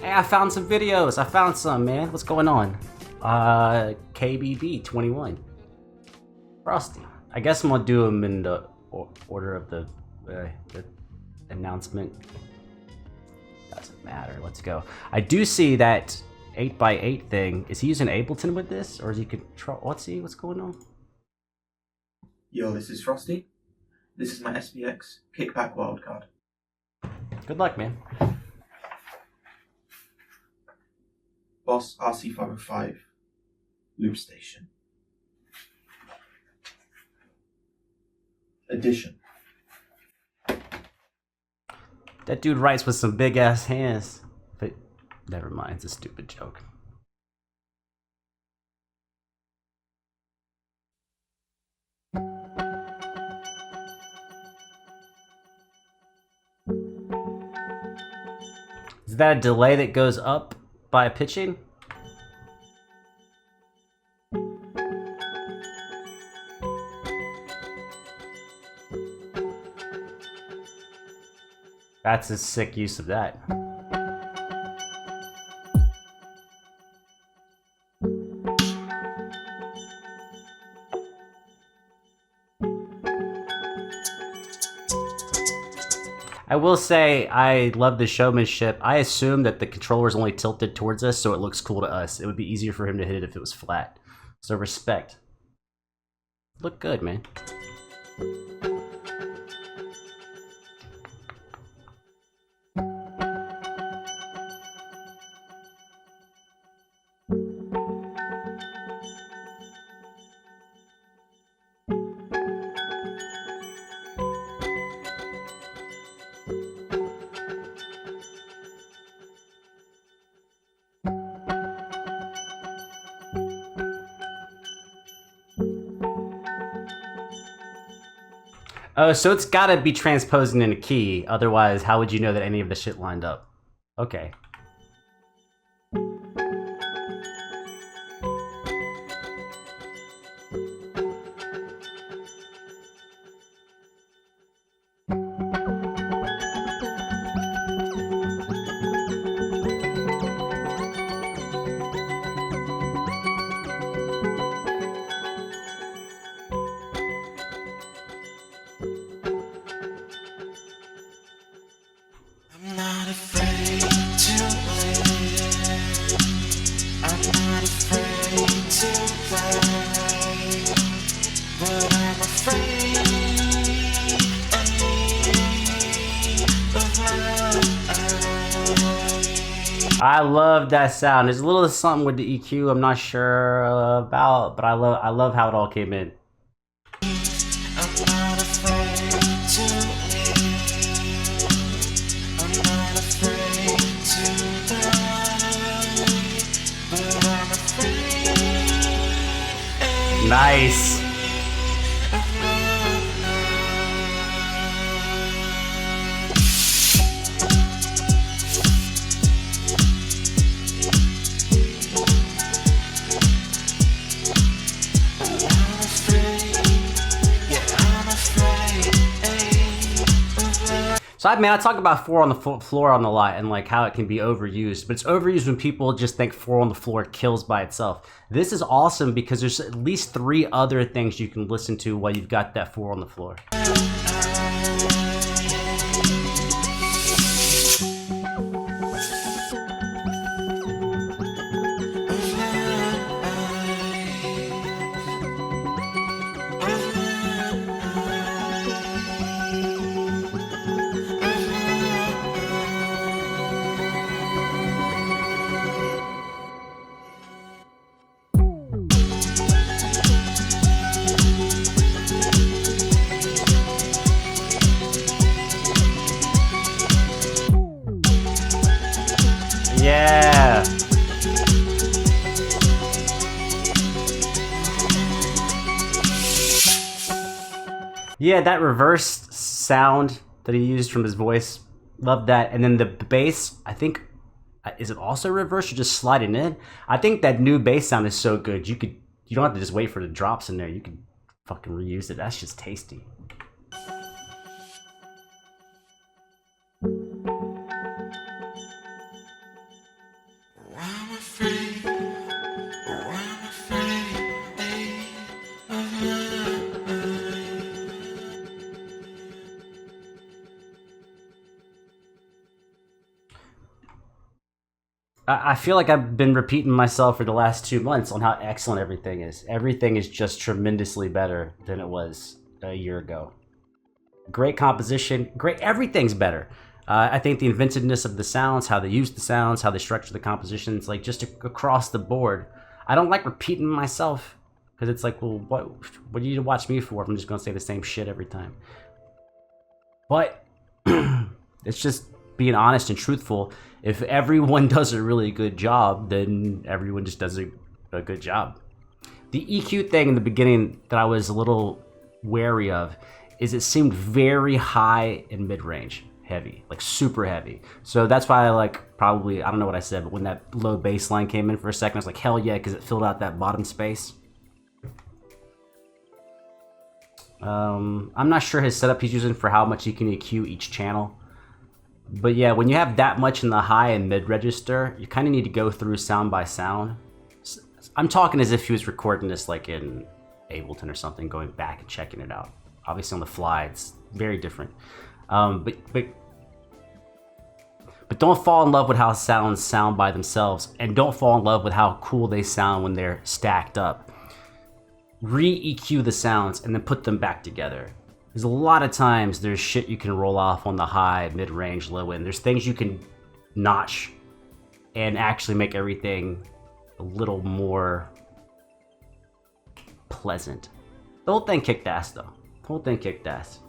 Hey, I found some videos. I found some, man. What's going on? KBB21. Frosty. I guess I'm gonna do them in the order of the announcement. Doesn't matter. Let's go. I do see that 8x8 thing. Is he using Ableton with this, or is he control? Let's see what's going on. Yo, this is Frosty. This is my SPX Kickback Wildcard. Good luck, man. Boss RC-505 Loopstation. Edition. That dude writes with some big ass hands. But never mind, it's a stupid joke. Is that a delay that goes up by pitching? That's a sick use of that. I will say I love the showmanship. I assume that the controller is only tilted towards us so it looks cool to us. It would be easier for him to hit it if it was flat. So respect. Look good, man. Oh, so it's gotta be transposing in a key, otherwise how would you know that any of the shit lined up? Okay. I love that sound. There's a little something with the EQ I'm not sure about, but I love how it all came in. Nice. So I talk about 4 on the floor on the lot and like how it can be overused, but it's overused when people just think 4 on the floor kills by itself. This is awesome because there's at least 3 other things you can listen to while you've got that 4 on the floor. Yeah. Yeah, that reverse sound that he used from his voice, love that. And then the bass, I think, is it also reverse or just sliding in? I think that new bass sound is so good. You don't have to just wait for the drops in there. You can fucking reuse it. That's just tasty. I feel like I've been repeating myself for the last 2 months on how excellent everything is. Everything is just tremendously better than it was a year ago. Great composition, great, everything's better. I think the inventiveness of the sounds, how they use the sounds, how they structure the compositions, like just across the board. I don't like repeating myself because it's like, well, what do you need to watch me for if I'm just going to say the same shit every time? But it's just being honest and truthful. If everyone does a really good job, then everyone just does a good job. The EQ thing in the beginning that I was a little wary of is it seemed very high and mid-range heavy, like super heavy. So that's why I like probably, I don't know what I said, but when that low bass line came in for a second, I was like, hell yeah, because it filled out that bottom space. I'm not sure his setup he's using for how much you can EQ each channel. But yeah, when you have that much in the high and mid register, you kind of need to go through sound by sound. I'm talking as if he was recording this like in Ableton or something, going back and checking it out. Obviously on the fly, it's very different. But don't fall in love with how sounds sound by themselves, and don't fall in love with how cool they sound when they're stacked up. Re-EQ the sounds and then put them back together. There's a lot of times there's shit you can roll off on the high, mid-range, low end. There's things you can notch and actually make everything a little more pleasant. The whole thing kicked ass though. The whole thing kicked ass.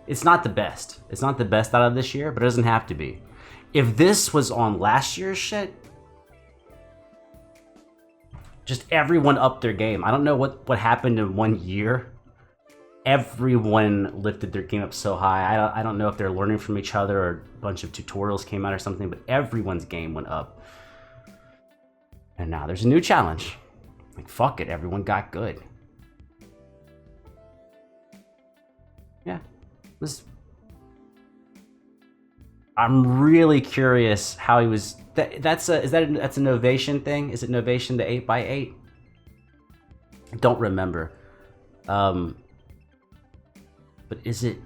It's not the best. It's not the best out of this year, but it doesn't have to be. If this was on last year's shit, just everyone upped their game. I don't know what happened in 1 year. Everyone lifted their game up so high. I don't know if they're learning from each other or a bunch of tutorials came out or something, but everyone's game went up. And now there's a new challenge. Like, fuck it, everyone got good. Yeah. I'm really curious how he was. That's a Novation thing? Is it Novation the 8x8? I don't remember. But is it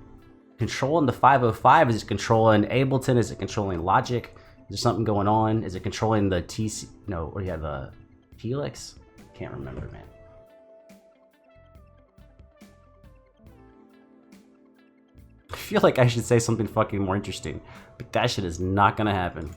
controlling the 505? Is it controlling Ableton? Is it controlling Logic? Is there something going on? Is it controlling the TC? No, or yeah, the Helix? Can't remember, man. I feel like I should say something fucking more interesting, but that shit is not gonna happen.